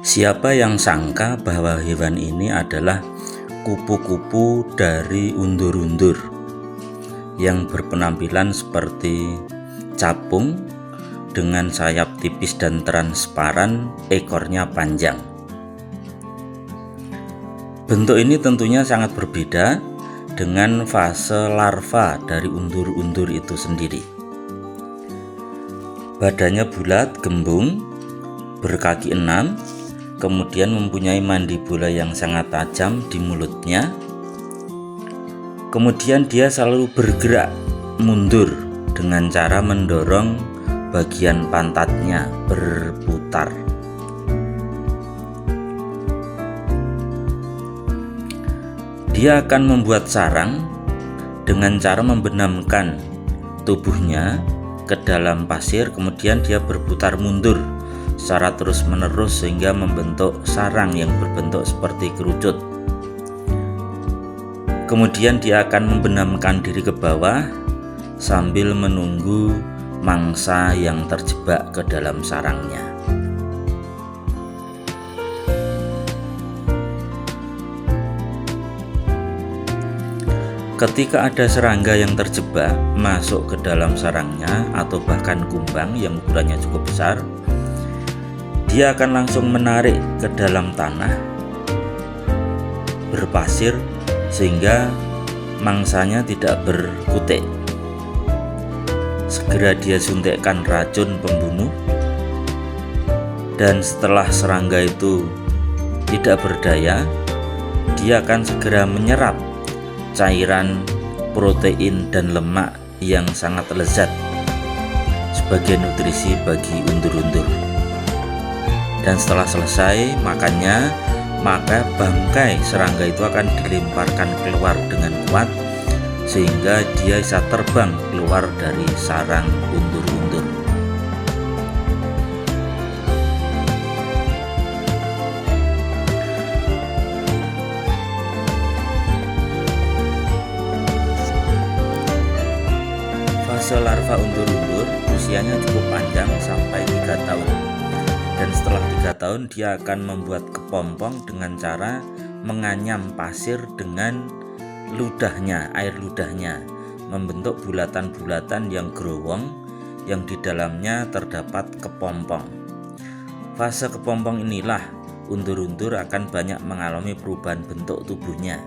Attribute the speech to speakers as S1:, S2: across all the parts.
S1: Siapa yang sangka bahwa hewan ini adalah kupu-kupu dari undur-undur yang berpenampilan seperti capung dengan sayap tipis dan transparan, ekornya panjang. Bentuk ini tentunya sangat berbeda dengan fase larva dari undur-undur itu sendiri. Badannya bulat, gembung, berkaki 6, kemudian mempunyai mandibula yang sangat tajam di mulutnya. Kemudian dia selalu bergerak mundur dengan cara mendorong bagian pantatnya berputar. Dia akan membuat sarang dengan cara membenamkan tubuhnya ke dalam pasir, kemudian dia berputar mundur secara terus-menerus sehingga membentuk sarang yang berbentuk seperti kerucut. Kemudian dia akan membenamkan diri ke bawah sambil menunggu mangsa yang terjebak ke dalam sarangnya. Ketika ada serangga yang terjebak masuk ke dalam sarangnya atau bahkan kumbang yang ukurannya cukup besar, dia akan langsung menarik ke dalam tanah berpasir sehingga mangsanya tidak berkutik. Segera dia suntikkan racun pembunuh, dan setelah serangga itu tidak berdaya, dia akan segera menyerap cairan protein dan lemak yang sangat lezat sebagai nutrisi bagi undur-undur. Dan setelah selesai makannya, maka bangkai serangga itu akan dilemparkan keluar dengan kuat sehingga dia bisa terbang keluar dari sarang undur-undur. Fase larva undur-undur usianya cukup panjang sampai 3 tahun. Dan setelah 3 tahun dia akan membuat kepompong dengan cara menganyam pasir dengan ludahnya, air ludahnya, membentuk bulatan-bulatan yang growong yang di dalamnya terdapat kepompong. Fase kepompong inilah undur-undur akan banyak mengalami perubahan bentuk tubuhnya.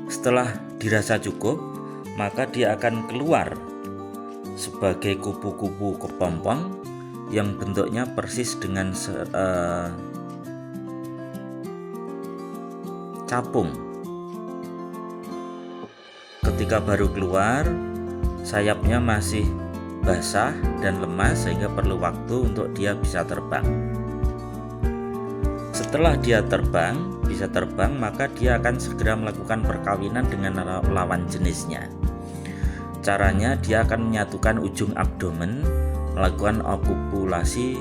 S1: Setelah dirasa cukup, maka dia akan keluar sebagai kupu-kupu kepompong yang bentuknya persis dengan capung. Ketika baru keluar, sayapnya masih basah dan lemas sehingga perlu waktu untuk dia bisa terbang. Setelah dia bisa terbang, maka dia akan segera melakukan perkawinan dengan lawan jenisnya. Caranya dia akan menyatukan ujung abdomen, melakukan kopulasi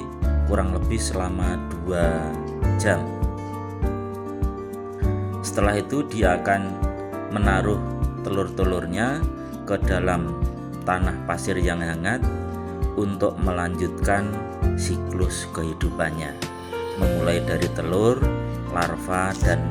S1: kurang lebih selama 2 jam. Setelah itu dia akan menaruh telur-telurnya ke dalam tanah pasir yang hangat untuk melanjutkan siklus kehidupannya, memulai dari telur, larva, dan